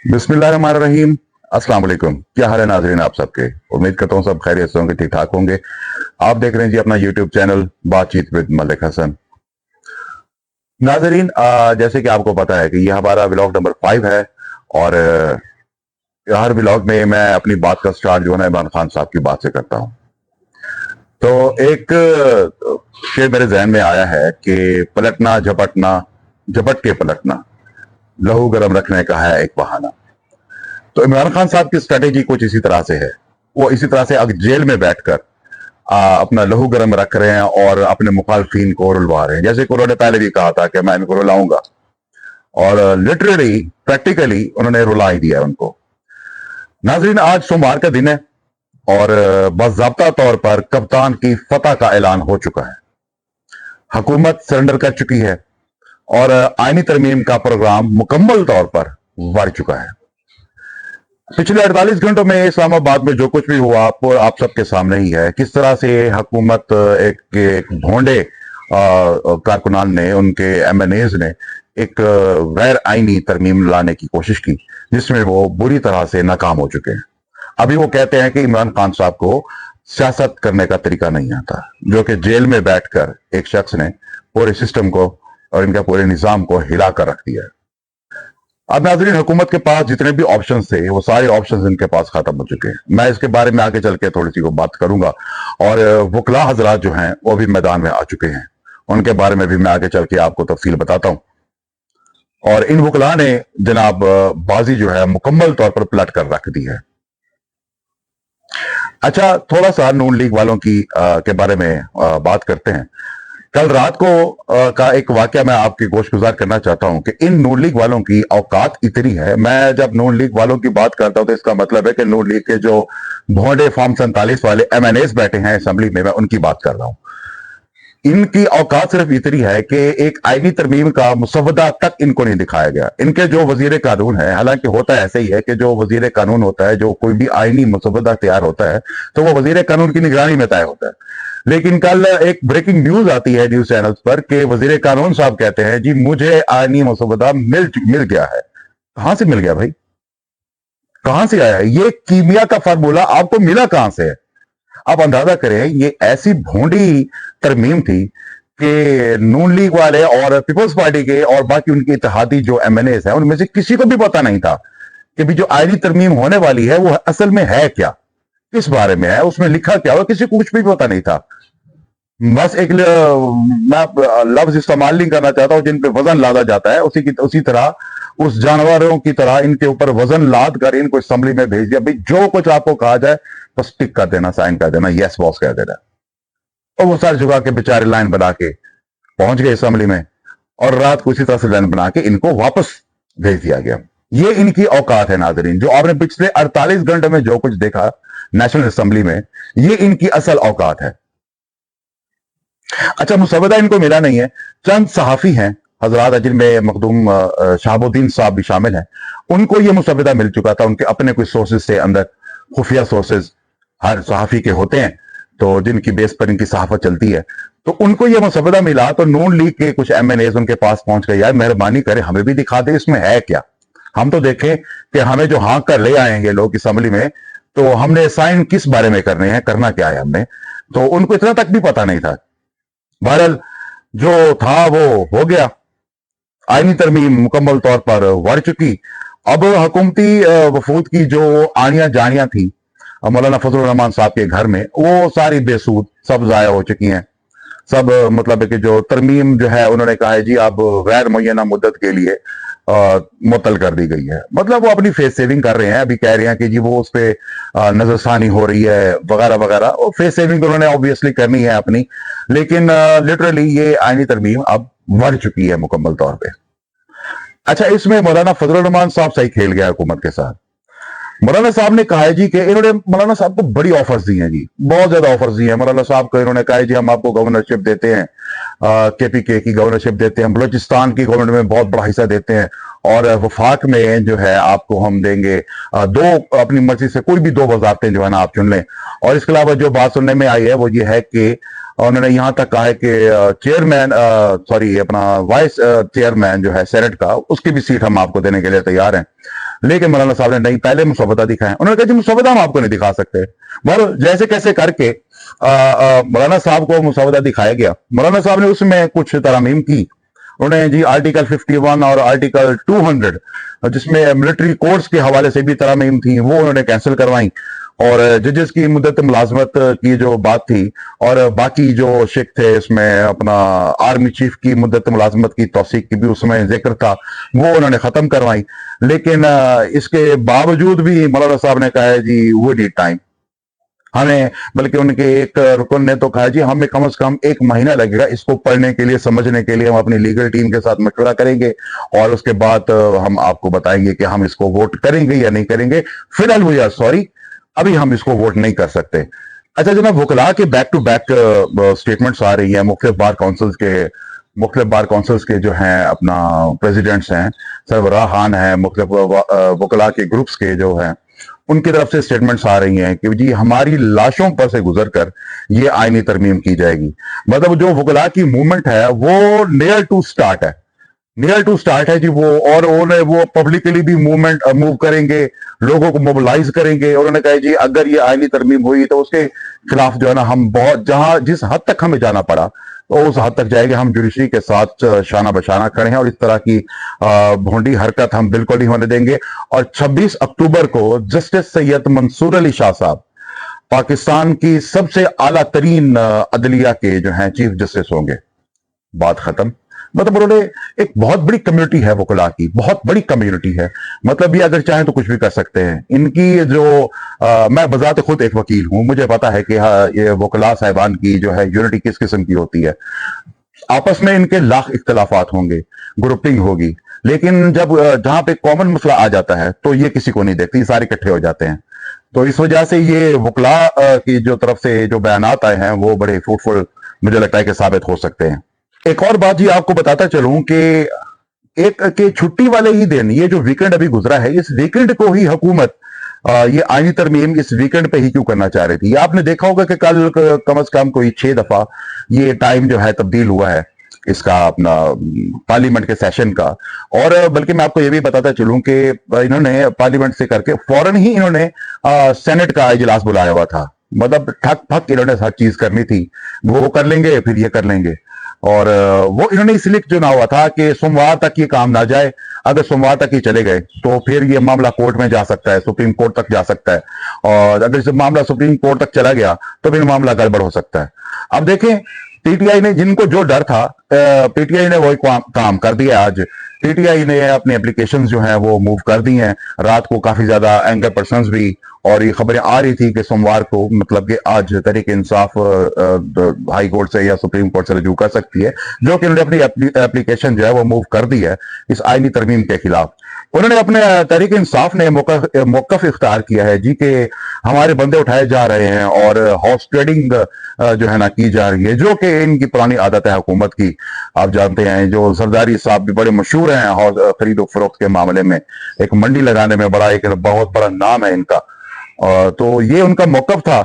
बिस्मिल्लाहिर्रहमानिर्रहीम। अस्सलाम वालेकुम। क्या हाल है नाजरीन आप सबके। उम्मीद करता हूँ सब खैरियत से होंगे, ठीक ठाक होंगे। आप देख रहे हैं जी अपना यूट्यूब चैनल बातचीत विद मलिक हसन। नाजरीन, जैसे कि आपको पता है कि यह हमारा व्लॉग नंबर 5 है। और हर व्लॉग में मैं अपनी बात का स्टार्ट जो है ना इमरान खान साहब की बात से करता हूँ। तो एक शेर मेरे जहन में आया है कि पलटना झपटना, झपट के पलटना, लहू गर्म रखने का है एक बहाना। तो इमरान खान साहब की स्ट्रेटेजी कुछ इसी तरह से है। वो इसी तरह से अब जेल में बैठकर अपना लहू गर्म रख रहे हैं और अपने मुखालफिन को रुलवा रहे हैं। जैसे कि उन्होंने पहले भी कहा था कि मैं इनको रुलाऊंगा, और लिटरली प्रैक्टिकली उन्होंने रुला ही दिया उनको। नाजरीन, आज सोमवार का दिन है और बाज़ाब्ता तौर पर कप्तान की फतह का ऐलान हो चुका है। हुकूमत सरेंडर कर चुकी है और आईनी तरमीम का प्रोग्राम मुकम्मल तौर पर बढ़ चुका है। पिछले 48 घंटों में इस्लामाबाद में जो कुछ भी हुआ वो आप सबके सामने ही है। किस तरह से हुकूमत एक भोंडे कारकुनान ने, उनके एमएनएज ने एक गैर आईनी तरमीम लाने की कोशिश की, जिसमें वो बुरी तरह से नाकाम हो चुके हैं। अभी वो कहते हैं कि इमरान खान साहब को सियासत करने का तरीका नहीं आता, जो कि जेल में बैठकर एक शख्स ने पूरे सिस्टम को और इनका पूरे निजाम को हिला कर रख दिया है। अब नाजरीन, हुकूमत के पास जितने भी ऑप्शन थे वो सारे ऑप्शन इनके पास खत्म हो चुके हैं। मैं इसके बारे में आगे चल के थोड़ी सी को बात करूंगा। और वकला हजरात जो हैं वो भी मैदान में आ चुके हैं, उनके बारे में भी मैं आगे चल के आपको तफसील बताता हूं। और इन वकला ने जनाब बाजी जो है मुकम्मल तौर पर पलट कर रख दी है। अच्छा, थोड़ा सा नून लीग वालों की के बारे में बात करते हैं। कल रात को का एक वाकया मैं आपकी गोशगुजार करना चाहता हूं कि इन नून लीग वालों की औकात इतनी है। मैं जब नून लीग वालों की बात करता हूं तो इसका मतलब है कि नून लीग के जो भोंडे फॉर्म 47 वाले एमएनएस बैठे हैं असेंबली में, मैं उनकी बात कर रहा हूं। इनकी औकात सिर्फ इतनी है कि एक आईनी तरमीम का मुसवदा तक इनको नहीं दिखाया गया। इनके जो वजीर कानून है, हालांकि होता ऐसे ही है कि जो वजीर कानून होता है, जो कोई भी आईनी मुसवदा तैयार होता है तो वो वजीर कानून की निगरानी में तय होता है। लेकिन कल एक ब्रेकिंग न्यूज आती है न्यूज चैनल्स पर कि वजीर कानून साहब कहते हैं जी मुझे आईनी मसौदा मिल गया है। कहां से मिल गया भाई? कहां से आया? ये कीमिया का फार्मूला आपको मिला कहां से है? आप अंदाजा करें, ये ऐसी भोंडी तरमीम थी कि नून लीग वाले और पीपल्स पार्टी के और बाकी उनके इत्तेहादी जो एमएनएस हैं उनमें से किसी को भी पता नहीं था कि भी जो आईनी तरमीम होने वाली है वो असल में है क्या, किस बारे में है, उसमें लिखा क्या हुआ, किसी को कुछ भी पता नहीं था। बस एक मैं लफ्ज इस्तेमाल नहीं करना चाहता हूं, जिन पे वजन लादा जाता है उसी तरह, उस जानवरों की तरह इनके ऊपर वजन लाद कर इनको असेंबली में भेज दिया। भाई जो कुछ आपको कहा जाए बस टिक कर देना, साइन कर देना, यस बॉस कह देना। और वो सर झुका के बेचारे लाइन बना के पहुंच गए असेंबली में, और रात को इसी तरह से लाइन बना के इनको वापस भेज दिया गया। ये इनकी औकात है नाजरीन। जो आपने पिछले 48 घंटे में जो कुछ देखा नेशनल असेंबली में, ये इनकी असल औकात है। अच्छा, मुसवदा इनको मिला नहीं है। चंद सहाफी हैं हजरात, जिनमें मखदूम शहाबुद्दीन साहब भी शामिल हैं, उनको यह मुसवदा मिल चुका था उनके अपने कुछ सोर्सेज से। अंदर खुफिया सोर्सेज हर सहाफी के होते हैं, तो जिनकी बेस पर इनकी सहाफत चलती है। तो उनको यह मुसवदा मिला तो नून लीग के कुछ एमएनएज उनके पास पहुंच गए, यार मेहरबानी करें हमें भी दिखा दे इसमें है क्या, हम तो देखें कि हमें जो हाँक कर ले आएंगे लोग असेंबली में, तो हमने साइन किस बारे में करने हैं, करना क्या है हमने। तो उनको इतना तक भी पता नहीं था। बहरहाल जो था वो हो गया। आईनी तरमीम मुकम्मल तौर पर बढ़ चुकी। अब हुकूमती वफूद की जो आनियां जानियां थी मौलाना फजल रहमान साहब के घर में, वो सारी बेसूद सब जाया हो चुकी हैं। सब मतलब है कि जो तरमीम जो है उन्होंने कहा है जी अब गैर मुय्यना मुद्दत के लिए मुअत्तल कर दी गई है। मतलब वो अपनी फेस सेविंग कर रहे हैं। अभी कह रहे हैं कि जी वो उस पर नजरसानी हो रही है वगैरह वगैरह। वो फेस सेविंग उन्होंने ऑब्वियसली करनी है अपनी, लेकिन लिटरली ये आईनी तरमीम अब बढ़ चुकी है मुकम्मल तौर पे। अच्छा, इसमें मौलाना फजल रहमान साहब सही खेल गया हुकूमत के साथ। मौलाना साहब ने कहा है जी कि इन्होंने मौलाना साहब को बड़ी ऑफर्स दी हैं जी, बहुत ज्यादा ऑफर्स दी हैं मौलाना साहब को। इन्होंने कहा है जी हम आपको गवर्नरशिप देते हैं, केपीके की गवर्नरशिप देते हैं, बलोचिस्तान की गवर्नमेंट में बहुत बड़ा हिस्सा देते हैं, और वफाक में जो है आपको हम देंगे दो, अपनी मर्जी से कोई भी दो वजारतें जो है ना आप चुन लें। और इसके अलावा जो बात सुनने में आई है वो ये है कि उन्होंने यहां तक कहा है कि चेयरमैन सॉरी अपना वाइस चेयरमैन जो है सेनेट का, उसकी भी सीट हम आपको देने के लिए तैयार हैं। लेकिन मौलाना साहब ने नहीं, पहले मुसव्वदा दिखाएं। उन्होंने कहा जी मुसव्वदा हम आपको नहीं दिखा सकते। मगर जैसे कैसे करके मौलाना साहब को मुसव्वदा दिखाया गया। मौलाना साहब ने उसमें कुछ तरमीम की। उन्होंने जी आर्टिकल 51 और आर्टिकल 200 जिसमें मिलिट्री कोर्स के हवाले से भी तरमीम थी, वो उन्होंने कैंसिल करवाई। और जजेस की मुद्दत मुलाजमत की जो बात थी, और बाकी जो शिक थे इसमें अपना आर्मी चीफ की मुद्दत मुलाजमत की तौसीक की भी उसमें जिक्र था, वो उन्होंने खत्म करवाई। लेकिन इसके बावजूद भी मौलाना साहब ने कहा है जी वो नीड टाइम हमें, बल्कि उनके एक रुकन ने तो कहा जी हमें कम से कम 1 महीना लगेगा इसको पढ़ने के लिए, समझने के लिए। हम अपनी लीगल टीम के साथ मशवरा करेंगे और उसके बाद हम आपको बताएंगे कि हम इसको वोट करेंगे या नहीं करेंगे। फिलहाल वी आर सॉरी, अभी हम इसको वोट नहीं कर सकते। अच्छा जनाब, वकला के बैक टू बैक स्टेटमेंट्स आ रही हैं मुख्तलिफ बार काउंसिल्स के जो हैं अपना प्रेसिडेंट्स हैं, सरबराह खान हैं, मुख्तलिफ वकला के ग्रुप्स के जो हैं उनकी तरफ से स्टेटमेंट्स आ रही हैं कि जी हमारी लाशों पर से गुजर कर ये आईनी तरमीम की जाएगी। मतलब जो वकला की मूवमेंट है वो नियर टू स्टार्ट है जी वो, और वो पब्लिकली भी मूव करेंगे, लोगों को मोबिलाइज करेंगे। उन्होंने कहा जी अगर ये आईनी तरमीम हुई तो उसके खिलाफ जो है ना हम बहुत जिस हद तक हमें जाना पड़ा तो उस हद तक जाएंगे। हम जुडिशरी के साथ शाना बशाना खड़े हैं और इस तरह की भोंडी हरकत हम बिल्कुल नहीं होने देंगे। और 26 अक्टूबर को जस्टिस सैयद मंसूर अली शाह साहब पाकिस्तान की सबसे आला तरीन अदलिया के जो हैं चीफ जस्टिस होंगे। बात खत्म। मतलब उन्होंने एक बहुत बड़ी कम्युनिटी है वकला की, बहुत बड़ी कम्युनिटी है। मतलब ये अगर चाहें तो कुछ भी कर सकते हैं। इनकी जो मैं बजाते खुद एक वकील हूं, मुझे पता है कि ये वकला साहिबान की जो है यूनिटी किस किस्म की होती है। आपस में इनके लाख इख्तलाफात होंगे, ग्रुपिंग होगी, लेकिन जब जहां पे कॉमन मसला आ जाता है तो ये किसी को नहीं देखती, सारे इकट्ठे हो जाते हैं। तो इस वजह से ये वकला की जो तरफ से जो बयानात आए हैं वो बड़े फ्रूटफुल मुझे लगता है कि साबित हो सकते हैं। एक और बात ये आपको बताता चलूं कि एक के छुट्टी वाले ही दिन, ये जो वीकेंड अभी गुजरा है, इस वीकेंड को ही हुकूमत ये आईनी तरमीम इस वीकेंड पे ही क्यों करना चाह रही थी। आपने देखा होगा कि कल कम से कम कोई 6 दफा ये टाइम जो है तब्दील हुआ है इसका, अपना पार्लियामेंट के सेशन का। और बल्कि मैं आपको ये भी बताता चलूं कि इन्होंने पार्लियामेंट से करके फौरन ही इन्होंने सेनेट का इजलास बुलाया हुआ था। मतलब ठक ठक इन्होंने हर चीज करनी थी, वो कर लेंगे फिर ये कर लेंगे। और वो इन्होंने इसलिए चुना हुआ था कि सोमवार तक ये काम ना जाए। अगर सोमवार तक ही चले गए तो फिर ये मामला कोर्ट में जा सकता है, सुप्रीम कोर्ट तक जा सकता है, और अगर इस मामला सुप्रीम कोर्ट तक चला गया तो फिर मामला गड़बड़ हो सकता है। अब देखें, पीटीआई ने, जिनको जो डर था, पीटीआई ने वही काम कर दिया। आज पीटीआई ने अपनी एप्लीकेशन जो हैं वो मूव कर दी हैं। रात को काफी ज्यादा एंकर पर्संस भी, और ये खबरें आ रही थी कि सोमवार को, मतलब कि आज तहरीक इंसाफ हाई कोर्ट से या सुप्रीम कोर्ट से रजू कर सकती है, जो कि उन्होंने अपनी एप्लीकेशन जो है वो मूव कर दी है इस आईनी तरमीम के खिलाफ। उन्होंने अपने तहरीक इंसाफ ने मौकफ इख्तियार किया है जी कि हमारे बंदे उठाए जा रहे हैं और हॉर्स ट्रेडिंग जो है ना की जा रही है, जो कि इनकी पुरानी आदत है हुकूमत की। आप जानते हैं जो जरदारी साहब भी बड़े मशहूर हैं हॉर्स खरीदो फरोख्त के मामले में, एक मंडी लगाने में बड़ा एक बहुत बड़ा नाम है इनका। तो ये उनका मौकफ था।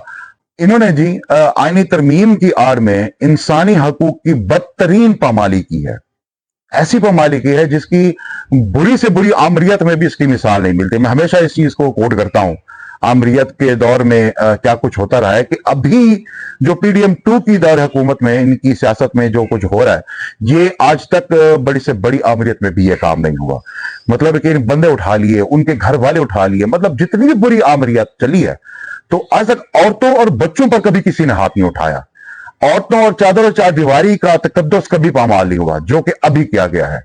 इन्होंने जी आईनी तरमीम की आड़ में इंसानी हकूक की बदतरीन पामाली की है। ऐसी पामाली की है जिसकी बुरी से बुरी आमरीत में भी इसकी मिसाल नहीं मिलती। मैं हमेशा इस चीज को कोट करता हूं, आमरीत के दौर में क्या कुछ होता रहा है, कि अभी जो PDM-2 की दौर हुकूमत में इनकी सियासत में जो कुछ हो रहा है, ये आज तक बड़ी से बड़ी आमरीत में भी ये काम नहीं हुआ। मतलब कि बंदे उठा लिए, उनके घर वाले उठा लिए, मतलब जितनी भी बुरी आमरीत चली है, तो आज तक औरतों और बच्चों पर कभी किसी ने हाथ नहीं उठाया। औरतों और चादर और चार दीवारी का तकद्दुस कभी पामाल नहीं हुआ, जो कि अभी किया गया है।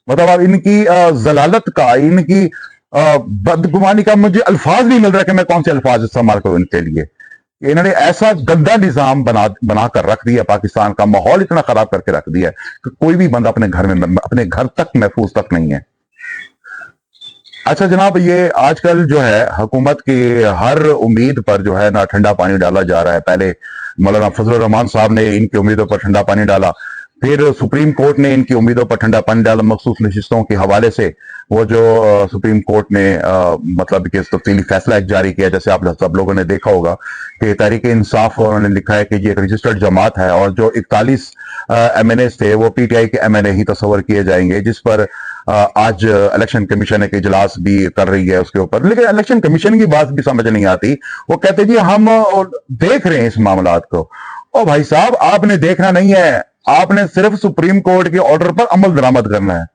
मतलब अब इनकी जलालत का, इनकी बदगुमानी का मुझे अल्फाज नहीं मिल रहा कि मैं कौन से अल्फाज इस्तेमाल करूं इनके लिए। इन्होंने ऐसा गंदा निजाम बना कर रख दिया, पाकिस्तान का माहौल इतना खराब करके रख दिया है कि कोई भी बंदा अपने घर तक महफूज तक नहीं है। अच्छा जनाब, ये आजकल जो है हुकूमत की हर उम्मीद पर जो है ना ठंडा पानी डाला जा रहा है। पहले मौलाना फजल रहमान साहब ने इनकी उम्मीदों पर ठंडा पानी डाला, फिर सुप्रीम कोर्ट ने इनकी उम्मीदों पर ठंडा पानी डाला मखसूस नशिस्तों के हवाले से। वो जो सुप्रीम कोर्ट ने मतलब कि तफसीली फैसला एक जारी किया, जैसे आप सब लोगों ने देखा होगा कि तहरीक इंसाफ उन्होंने लिखा है कि ये एक रजिस्टर्ड जमात है और जो 41 MNAs थे वो PTI के MNA ही तस्वर किए जाएंगे, जिस पर आज इलेक्शन कमीशन एक इजलास भी कर रही है उसके ऊपर, लेकिन इलेक्शन कमीशन की बात भी समझ नहीं आती। वो कहते जी हम देख रहे हैं इस मामलात को। ओ भाई साहब, आपने देखना नहीं है, आपने सिर्फ सुप्रीम कोर्ट के ऑर्डर पर अमल दरामद करना है।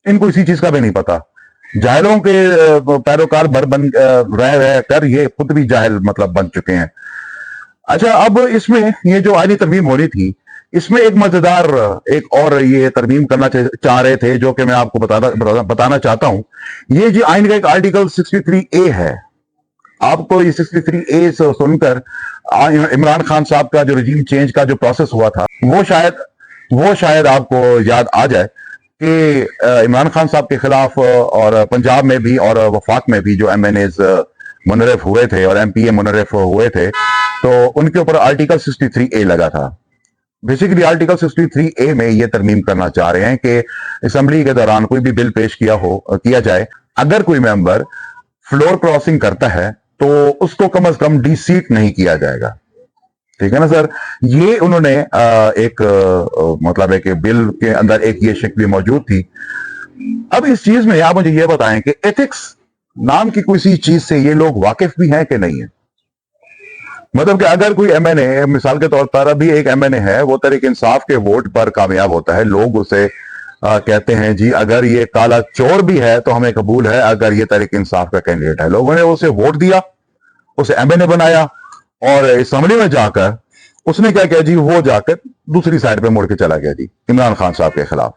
इनको इसी चीज का भी नहीं पता। जाहिलों के पैरोकार भर बन रह कर ये खुद भी जाहिल मतलब बन चुके हैं। अच्छा, अब इसमें ये जो आईनी तरमीम हो रही थी, इसमें एक मजेदार एक और ये तरमीम करना चाह रहे थे, जो कि मैं आपको बताना चाहता हूं। ये जी आइन का एक आर्टिकल 63A है। आपको ये 63A सुनकर इमरान खान साहब का जो रजीम चेंज का जो प्रोसेस हुआ था, वो शायद आपको याद आ जाए कि इमरान खान साहब के खिलाफ और पंजाब में भी और वफाक में भी जो MNAs मुनर्रिफ हुए थे और MPA मुनर्रिफ हुए थे, तो उनके ऊपर आर्टिकल 63A लगा था। बेसिकली आर्टिकल 63A में ये तरमीम करना चाह रहे हैं कि असेंबली के दौरान कोई भी बिल पेश किया जाए, अगर कोई मेंबर फ्लोर क्रॉसिंग करता है तो उसको कम से कम डीसीट नहीं किया जाएगा। ठीक है ना सर? ये उन्होंने एक मतलब है कि बिल के अंदर एक ये शिक भी मौजूद थी। अब इस चीज में आप मुझे ये बताएं कि एथिक्स नाम की किसी चीज से ये लोग वाकिफ भी हैं कि नहीं है? मतलब कि अगर कोई MNA, मिसाल के तौर पर अभी एक MNA है, वो तहरीक इंसाफ के वोट पर कामयाब होता है, लोग उसे कहते हैं जी अगर ये काला चोर भी है तो हमें कबूल है, अगर ये तहरीक इंसाफ का कैंडिडेट है। लोगों ने उसे वोट दिया, उसे MNA बनाया, और असेंबली में जाकर उसने क्या किया जी, वो जाकर दूसरी साइड पे मुड़ के चला गया जी इमरान खान साहब के खिलाफ।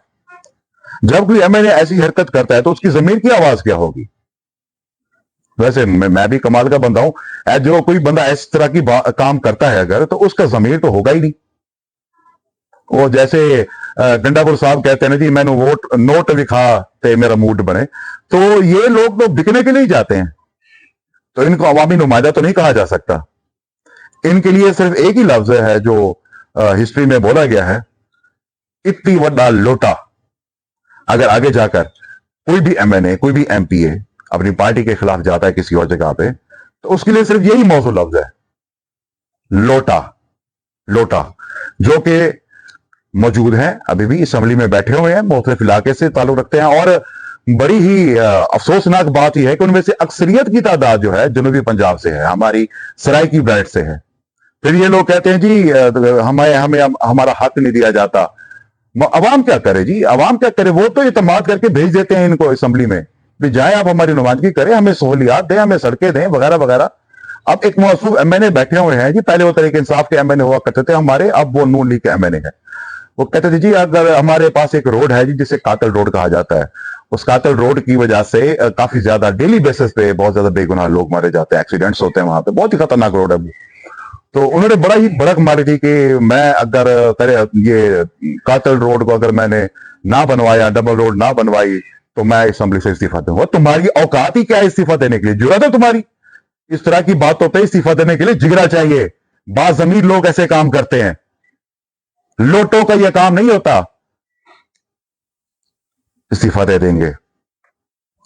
जब कोई MNA ऐसी हरकत करता है तो उसकी जमीर की आवाज क्या होगी? वैसे मैं भी कमाल का बंदा हूं, जो कोई बंदा इस तरह की काम करता है अगर, तो उसका जमीर तो होगा ही नहीं। वो जैसे डंडापुर साहब कहते हैं ना जी, मैंने नोट लिखा ते मेरा मूड बने। तो ये लोग तो बिकने के लिए ही जाते हैं, तो इनको अवामी नुमाइंदा तो नहीं कहा जा सकता। इनके लिए सिर्फ एक ही लफ्ज है जो हिस्ट्री में बोला गया है, इतनी वड्डा लोटा। अगर आगे जाकर कोई भी MNA, कोई भी MPA अपनी पार्टी के खिलाफ जाता है किसी और जगह पे, तो उसके लिए सिर्फ यही मौजूद लफ्ज है, लोटा। लोटा जो कि मौजूद हैं, अभी भी असेंबली में बैठे हुए हैं, मुख्तलिफ इलाके से ताल्लुक रखते हैं। और बड़ी ही अफसोसनाक बात यह है कि उनमें से अक्सरियत की तादाद जो है जनूबी पंजाब से है, हमारी सराइकी बेल्ट से है। फिर ये लोग कहते हैं जी हमें हमारा हक नहीं दिया जाता। अवाम क्या करे जी, अवाम क्या करे? वो तो इतमाद करके भेज देते हैं इनको असेंबली में, भी जाए आप हमारी नुमाइंदगी करें, हमें सहूलियात दें, हमें सड़कें दें, वगैरह वगैरह। अब एक मौसूफ MNA बैठे हुए हैं जी, पहले वो तरीके इंसाफ के MNA हुआ करते थे हमारे, अब वो नून लीग के MNA है। वो कहते थे जी अगर हमारे पास एक रोड है जी जिसे कातल रोड कहा जाता है, उस कातल रोड की वजह से काफी ज्यादा डेली बेसिस पे बहुत ज्यादा बेगुनाह लोग मारे जाते हैं, एक्सीडेंट्स होते हैं वहां पे, बहुत ही खतरनाक रोड है वो। तो उन्होंने बड़ा ही भड़क मारी थी कि मैं अगर तेरे ये कातल रोड को अगर मैंने ना बनवाया, डबल रोड ना बनवाई, तो मैं असेंबली से इस्तीफा दूंगा। तुम्हारी औकात ही क्या है इस्तीफा देने के लिए? जुर्रत है तुम्हारी? इस तरह की बातों पे इस्तीफा देने के लिए जिगरा चाहिए। बाज़मीर लोग ऐसे काम करते हैं, लोटों का यह काम नहीं होता। इस्तीफा दे देंगे।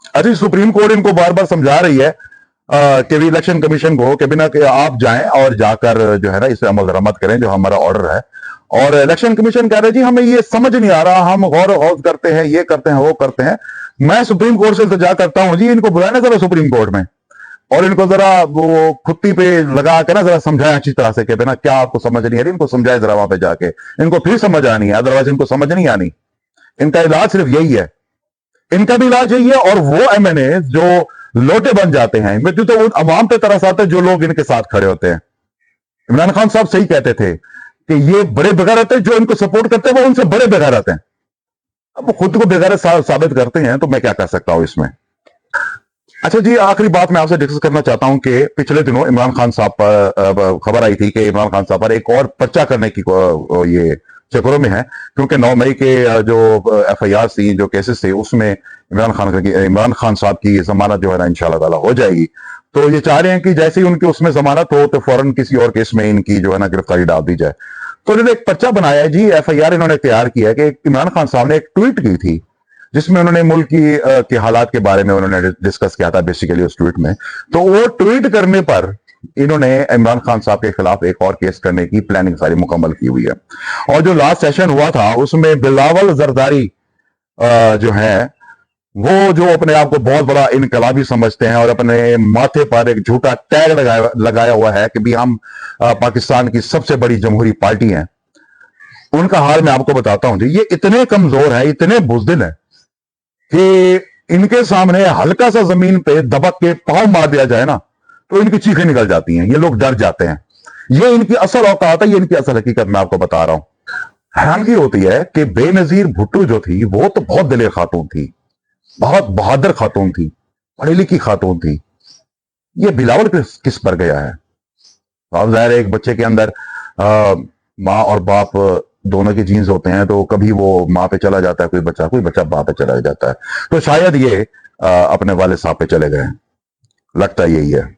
अच्छा, सुप्रीम कोर्ट इनको बार बार समझा रही है कि भी इलेक्शन कमीशन को कि बिना कि आप जाएं और जाकर जो है ना इसे अमल दरामद करें जो हमारा ऑर्डर है। और इलेक्शन कमीशन कह रहे जी हमें ये समझ नहीं आ रहा, हम गौर गौर करते हैं, ये करते हैं, वो करते हैं। मैं सुप्रीम कोर्ट से इल्तिजा करता हूं जी, इनको बुलाया ना जरा सुप्रीम कोर्ट में, और इनको जरा वो खुत्ती पे लगा के ना जरा समझाएं अच्छी तरह से कि बिना क्या आपको समझ नहीं आ रही, इनको समझाए जरा वहां पे जाके, इनको फिर समझ आनी है, अदरवाइज इनको समझ नहीं आनी। इनका इलाज सिर्फ यही है, इनका भी इलाज यही है। और वो MNA जो लोटे बन जाते हैं, मृत्यु तो अवाम पे तरस आते हैं जो लोग इनके साथ खड़े होते हैं। इमरान खान साहब सही कहते थे कि ये बड़े बेगैरत हैं, जो इनको सपोर्ट करते हैं वो उनसे बड़े बेगैरत हैं। अब वो खुद को बेगैरत साबित करते हैं, तो मैं क्या कर सकता हूं इसमें। अच्छा जी, आखिरी बात मैं आपसे डिस्कस करना चाहता हूं कि पिछले दिनों इमरान खान साहब पर खबर आई थी कि इमरान खान साहब पर एक और पर्चा करने की ये चक्रों में है, क्योंकि 9 मई के जो FIR थी, जो केसेस थे, उसमें इमरान खान साहब की जमानत जो है ना इंशाल्लाह ताला हो जाएगी। तो ये चाह रहे हैं कि जैसे ही उनकी उसमें जमानत हो तो फौरन किसी और केस में इनकी जो है ना गिरफ्तारी डाल दी जाए। तो इन्होंने एक पर्चा बनाया है जी, FIR इन्होंने तैयार किया है कि इमरान खान साहब ने एक ट्वीट की थी जिसमें उन्होंने मुल्क के हालात के बारे में उन्होंने डिस्कस किया था बेसिकली उस ट्वीट में। तो वो ट्वीट करने पर इन्होंने इमरान खान साहब के खिलाफ एक और केस करने की प्लानिंग सारी मुकम्मल की हुई है। और जो लास्ट सेशन हुआ था उसमें बिलावल जरदारी जो है वो जो अपने आप को बहुत बड़ा इनकलाबी समझते हैं और अपने माथे पर एक झूठा टैग लगाया हुआ है कि भी हम पाकिस्तान की सबसे बड़ी जमहूरी पार्टी हैं, उनका हाल मैं आपको बताता हूं जी। ये इतने कमजोर है, इतने बुजदिल है कि इनके सामने हल्का सा जमीन पे दबक के पांव मार दिया जाए ना तो इनकी चीखें निकल जाती हैं, ये लोग डर जाते हैं। ये इनकी असल औकात है, ये इनकी असल हकीकत मैं आपको बता रहा हूं। हैरानगी होती है कि बेनजीर भुट्टो जो थी वो तो बहुत दिलेर खातून थी, बहुत बहादुर खातून थी, पढ़ी लिखी खातून थी। ये बिलावल किस पर गया है? अब जाहिर है एक बच्चे के अंदर माँ और बाप दोनों के जीन्स होते हैं, तो कभी वो माँ पे चला जाता है, कोई बच्चा बाप पे चला जाता है। तो शायद ये अपने वाले साहब पे चले गए, लगता यही है।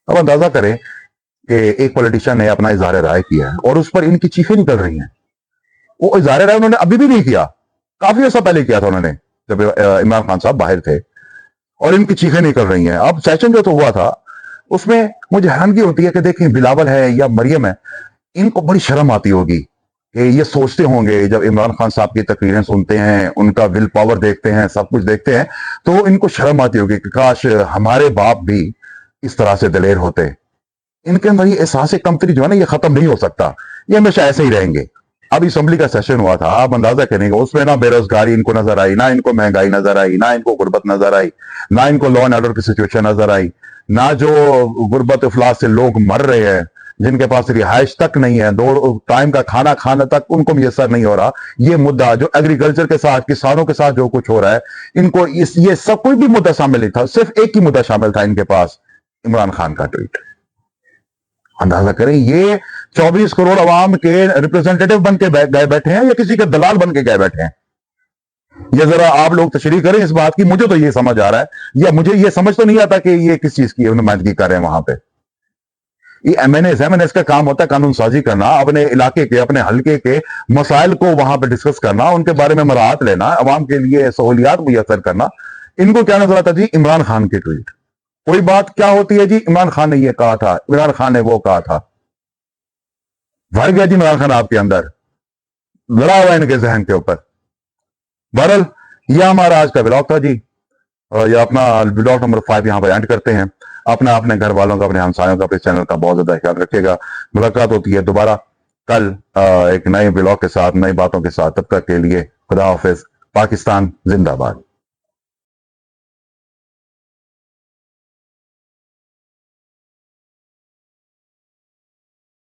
अब अंदाजा करें कि एक पॉलिटिशियन ने अपना इजहार राय किया है और उस पर इनकी चीखें निकल रही हैं। वो इजहार राय उन्होंने अभी भी नहीं किया, काफी अर्सा पहले किया था उन्होंने, जब इमरान खान साहब बाहर थे, और इनकी चीखें निकल रही हैं। अब सेशन जो तो हुआ था उसमें मुझे हैरानगी होती है कि देखें बिलावल है या मरियम है, इनको बड़ी शर्म आती होगी कि ये सोचते होंगे जब इमरान खान साहब की तकरीरें सुनते हैं, उनका विल पावर देखते हैं, सब कुछ देखते हैं, तो इनको शर्म आती होगी कि काश हमारे बाप भी इस तरह से दलेर होते। इनके अंदर ये एहसास कमतरी जो है ना, ये खत्म नहीं हो सकता, ये हमेशा ऐसे ही रहेंगे। अब असेंबली का सेशन हुआ था, आप अंदाजा करेंगे, उसमें ना बेरोजगारी इनको नजर आई, ना इनको महंगाई नजर आई, ना इनको गुर्बत नजर आई, ना इनको लॉ एंड ऑर्डर की सिचुएशन नजर आई, ना जो गुर्बत इफलास से लोग मर रहे हैं, जिनके पास रिहाइश तक नहीं है, 2 टाइम का खाना खाने तक उनको मुयसर नहीं हो रहा। ये मुद्दा जो एग्रीकल्चर के साथ, किसानों के साथ जो कुछ हो रहा है, इनको ये सब कोई भी मुद्दा शामिल नहीं था, सिर्फ एक ही मुद्दा शामिल था इनके पास, इमरान खान का ट्वीट। अंदाजा करें, ये 24 करोड़ अवाम के रिप्रेजेंटेटिव बन के गए बैठे हैं या किसी के दलाल बन के गए बैठे हैं? ये जरा आप लोग तशरीह करें इस बात की। मुझे तो ये समझ आ रहा है, या मुझे ये समझ तो नहीं आता कि ये किस चीज की नुमाइंदगी कर रहे हैं वहां पे। ये एमएनएस का काम होता है कानून साजी करना, अपने इलाके के, अपने हल्के के मसाइल को वहां पे डिस्कस करना, उनके बारे में मराहत लेना, अवाम के लिए सहूलियात मुयसर करना। इनको क्या नजर आता जी? इमरान खान की ट्वीट। कोई बात क्या होती है जी, इमरान खान ने ये कहा था, इमरान खान ने वो कहा था। भर गया जी इमरान खान आपके अंदर, लड़ा हुआ इनके जहन के ऊपर। बहरल ये हमारा आज का ब्लॉग था जी, और ये अपना ब्लॉग नंबर 5 यहाँ पर एंड करते हैं। अपना, अपने घर वालों का, अपने हमसायों का, अपने चैनल का बहुत ज्यादा ख्याल रखिएगा। मुलाकात होती है दोबारा कल एक नए ब्लॉग के साथ, नई बातों के साथ। तब तक के लिए खुदा हाफिज। पाकिस्तान जिंदाबाद।